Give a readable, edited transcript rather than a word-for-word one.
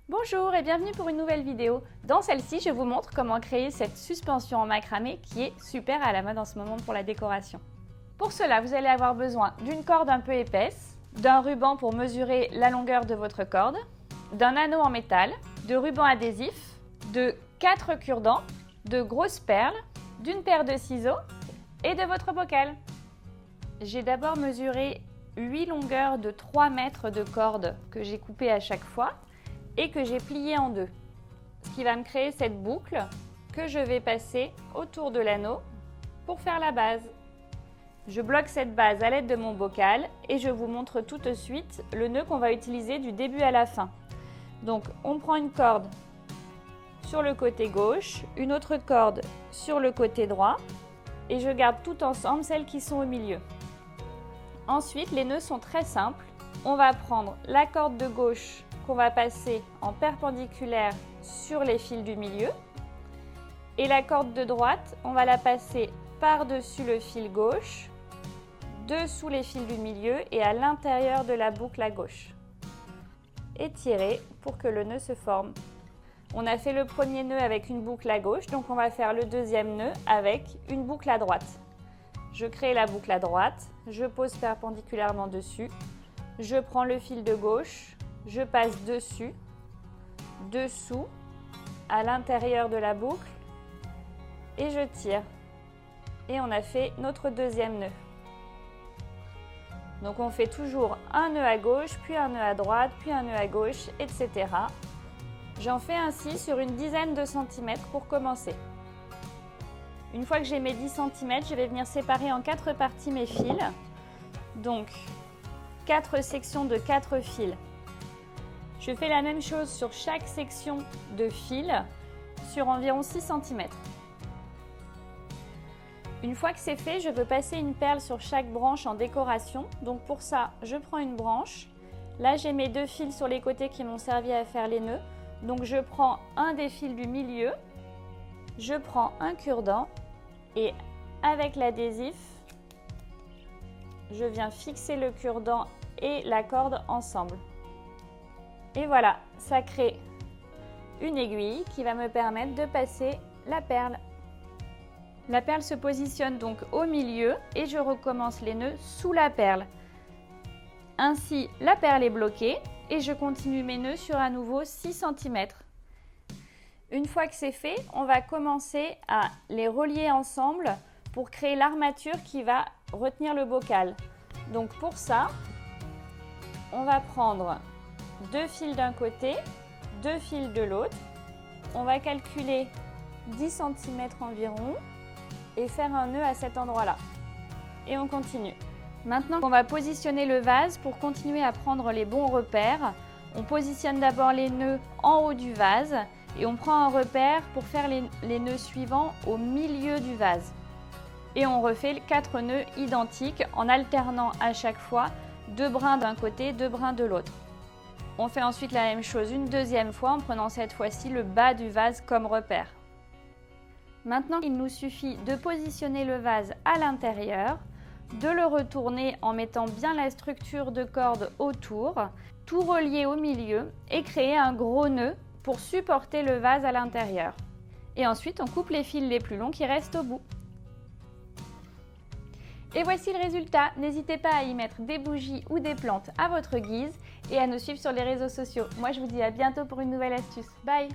Bonjour et bienvenue pour une nouvelle vidéo. Dans celle-ci, je vous montre comment créer cette suspension en macramé qui est super à la mode en ce moment pour la décoration. Pour cela, vous allez avoir besoin d'une corde un peu épaisse, d'un ruban pour mesurer la longueur de votre corde, d'un anneau en métal, de ruban adhésif, de 4 cure-dents, de grosses perles, d'une paire de ciseaux et de votre bocal. J'ai d'abord mesuré 8 longueurs de 3 mètres de corde que j'ai coupées à chaque fois et que j'ai plié en deux, ce qui va me créer cette boucle que je vais passer autour de l'anneau pour faire la base. Je bloque cette base à l'aide de mon bocal et je vous montre tout de suite le nœud qu'on va utiliser du début à la fin. Donc on prend une corde sur le côté gauche, une autre corde sur le côté droit et je garde tout ensemble celles qui sont au milieu. Ensuite, les nœuds sont très simples. On va prendre la corde de gauche qu'on va passer en perpendiculaire sur les fils du milieu et la corde de droite, on va la passer par-dessus le fil gauche, dessous les fils du milieu et à l'intérieur de la boucle à gauche. Et tirer pour que le nœud se forme. On a fait le premier nœud avec une boucle à gauche, donc on va faire le deuxième nœud avec une boucle à droite. Je crée la boucle à droite, je pose perpendiculairement dessus, je prends le fil de gauche, je passe dessus, dessous, à l'intérieur de la boucle et je tire. Et on a fait notre deuxième nœud. Donc on fait toujours un nœud à gauche, puis un nœud à droite, puis un nœud à gauche, etc. J'en fais ainsi sur une dizaine de centimètres pour commencer. Une fois que j'ai mes 10 cm, je vais venir séparer en 4 parties mes fils. Donc 4 sections de 4 fils. Je fais la même chose sur chaque section de fil sur environ 6 cm. Une fois que c'est fait, je veux passer une perle sur chaque branche en décoration. Donc pour ça, je prends une branche. Là, j'ai mes 2 fils sur les côtés qui m'ont servi à faire les nœuds. Donc je prends un des fils du milieu, je prends un cure-dent et avec l'adhésif, je viens fixer le cure-dent et la corde ensemble. Et voilà, ça crée une aiguille qui va me permettre de passer la perle. La perle se positionne donc au milieu et je recommence les nœuds sous la perle. Ainsi, la perle est bloquée et je continue mes nœuds sur à nouveau 6 cm. Une fois que c'est fait, on va commencer à les relier ensemble pour créer l'armature qui va retenir le bocal. Donc pour ça, on va prendre 2 fils d'un côté, 2 fils de l'autre. On va calculer 10 cm environ et faire un nœud à cet endroit-là. Et on continue. Maintenant qu'on va positionner le vase pour continuer à prendre les bons repères, on positionne d'abord les nœuds en haut du vase et on prend un repère pour faire les nœuds suivants au milieu du vase. Et on refait 4 nœuds identiques en alternant à chaque fois 2 brins d'un côté, 2 brins de l'autre. On fait ensuite la même chose une deuxième fois en prenant cette fois-ci le bas du vase comme repère. Maintenant, il nous suffit de positionner le vase à l'intérieur, de le retourner en mettant bien la structure de corde autour, tout relier au milieu et créer un gros nœud pour supporter le vase à l'intérieur. Et ensuite, on coupe les fils les plus longs qui restent au bout. Et voici le résultat. N'hésitez pas à y mettre des bougies ou des plantes à votre guise et à nous suivre sur les réseaux sociaux. Moi, je vous dis à bientôt pour une nouvelle astuce. Bye!